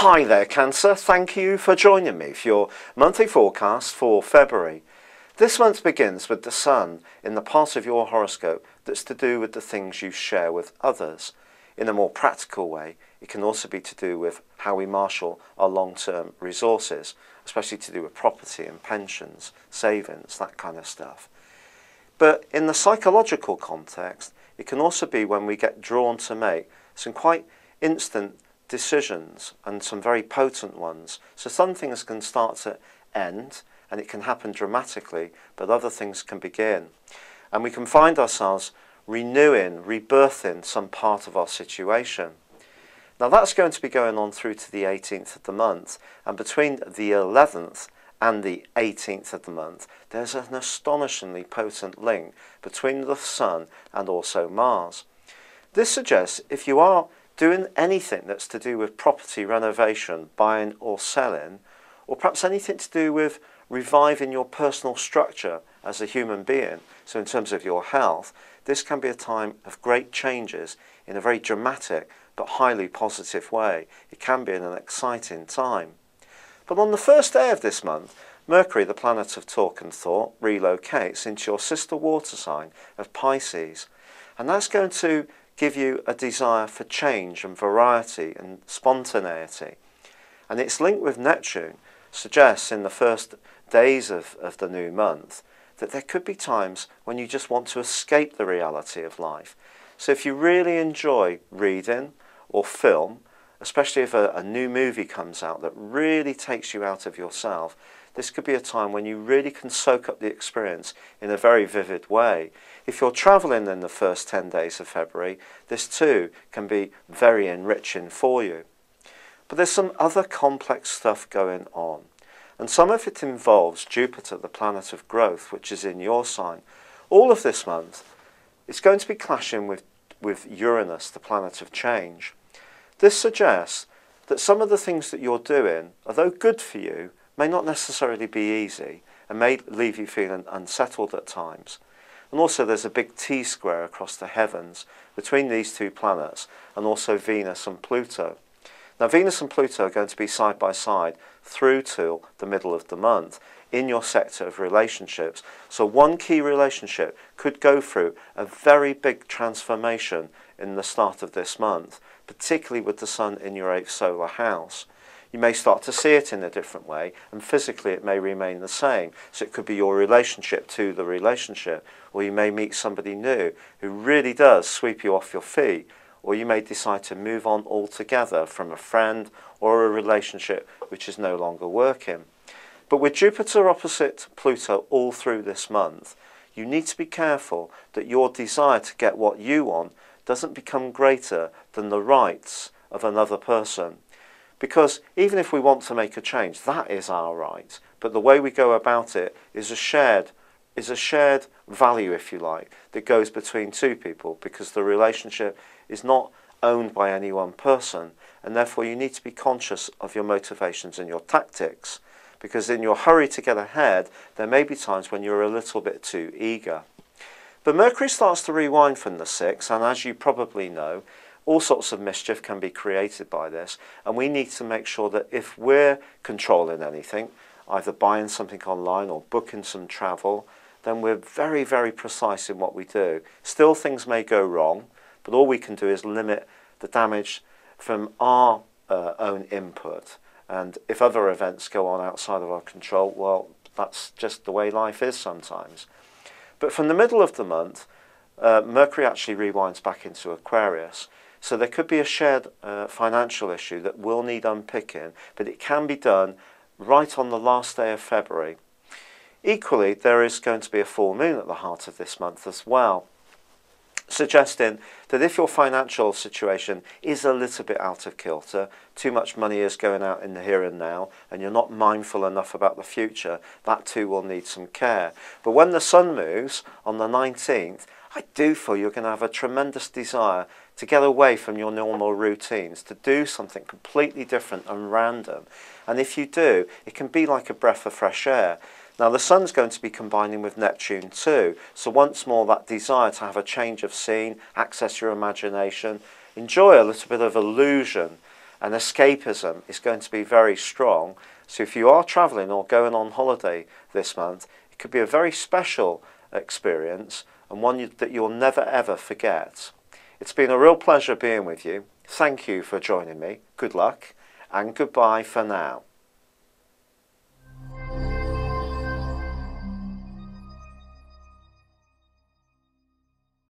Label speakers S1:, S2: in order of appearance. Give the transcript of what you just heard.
S1: Hi there, Cancer. Thank you for joining me for your monthly forecast for February. This month begins with the Sun in the part of your horoscope that's to do with the things you share with others. In a more practical way, it can also be to do with how we marshal our long-term resources, especially to do with property and pensions, savings, that kind of stuff. But in the psychological context, it can also be when we get drawn to make some quite instant decisions, and some very potent ones. So some things can start to end and it can happen dramatically, but other things can begin. And we can find ourselves renewing, rebirthing some part of our situation. Now that's going to be going on through to the 18th of the month, and between the 11th and the 18th of the month, there's an astonishingly potent link between the Sun and also Mars. This suggests if you are doing anything that's to do with property renovation, buying or selling, or perhaps anything to do with reviving your personal structure as a human being, so in terms of your health, this can be a time of great changes in a very dramatic but highly positive way. It can be an exciting time. But on the first day of this month, Mercury, the planet of talk and thought, relocates into your sister water sign of Pisces, and that's going to give you a desire for change and variety and spontaneity. And its link with Neptune suggests in the first days of the new month that there could be times when you just want to escape the reality of life. So if you really enjoy reading or film, especially if a new movie comes out that really takes you out of yourself, this could be a time when you really can soak up the experience in a very vivid way. If you're travelling in the first 10 days of February, this too can be very enriching for you. But there's some other complex stuff going on. And some of it involves Jupiter, the planet of growth, which is in your sign. All of this month, it's going to be clashing with Uranus, the planet of change. This suggests that some of the things that you're doing, although good for you, may not necessarily be easy and may leave you feeling unsettled at times. And also there's a big T-square across the heavens between these two planets and also Venus and Pluto. Now Venus and Pluto are going to be side by side through till the middle of the month in your sector of relationships. So one key relationship could go through a very big transformation in the start of this month, particularly with the Sun in your 8th solar house. You may start to see it in a different way, and physically it may remain the same. So it could be your relationship to the relationship, or you may meet somebody new who really does sweep you off your feet, or you may decide to move on altogether from a friend or a relationship which is no longer working. But with Jupiter opposite Pluto all through this month, you need to be careful that your desire to get what you want doesn't become greater than the rights of another person. Because even if we want to make a change, that is our right. But the way we go about it is a shared value, if you like, that goes between two people, because the relationship is not owned by any one person. And therefore you need to be conscious of your motivations and your tactics. Because in your hurry to get ahead, there may be times when you're a little bit too eager. But Mercury starts to rewind from the 6th, and as you probably know, all sorts of mischief can be created by this, and we need to make sure that if we're controlling anything, either buying something online or booking some travel, then we're very, very precise in what we do. Still, things may go wrong, but all we can do is limit the damage from our own input. And if other events go on outside of our control, well, that's just the way life is sometimes. But from the middle of the month, Mercury actually rewinds back into Aquarius. So there could be a shared financial issue that will need unpicking, but it can be done right on the last day of February. Equally, there is going to be a full moon at the heart of this month as well, suggesting that if your financial situation is a little bit out of kilter, too much money is going out in the here and now, and you're not mindful enough about the future, that too will need some care. But when the Sun moves on the 19th, I do feel you're going to have a tremendous desire to get away from your normal routines, to do something completely different and random. And if you do, it can be like a breath of fresh air. Now the Sun's going to be combining with Neptune too, so once more that desire to have a change of scene, access your imagination, enjoy a little bit of illusion, and escapism is going to be very strong. So if you are travelling or going on holiday this month, it could be a very special experience and one that you'll never ever forget. It's been a real pleasure being with you. Thank you for joining me. Good luck and goodbye for now.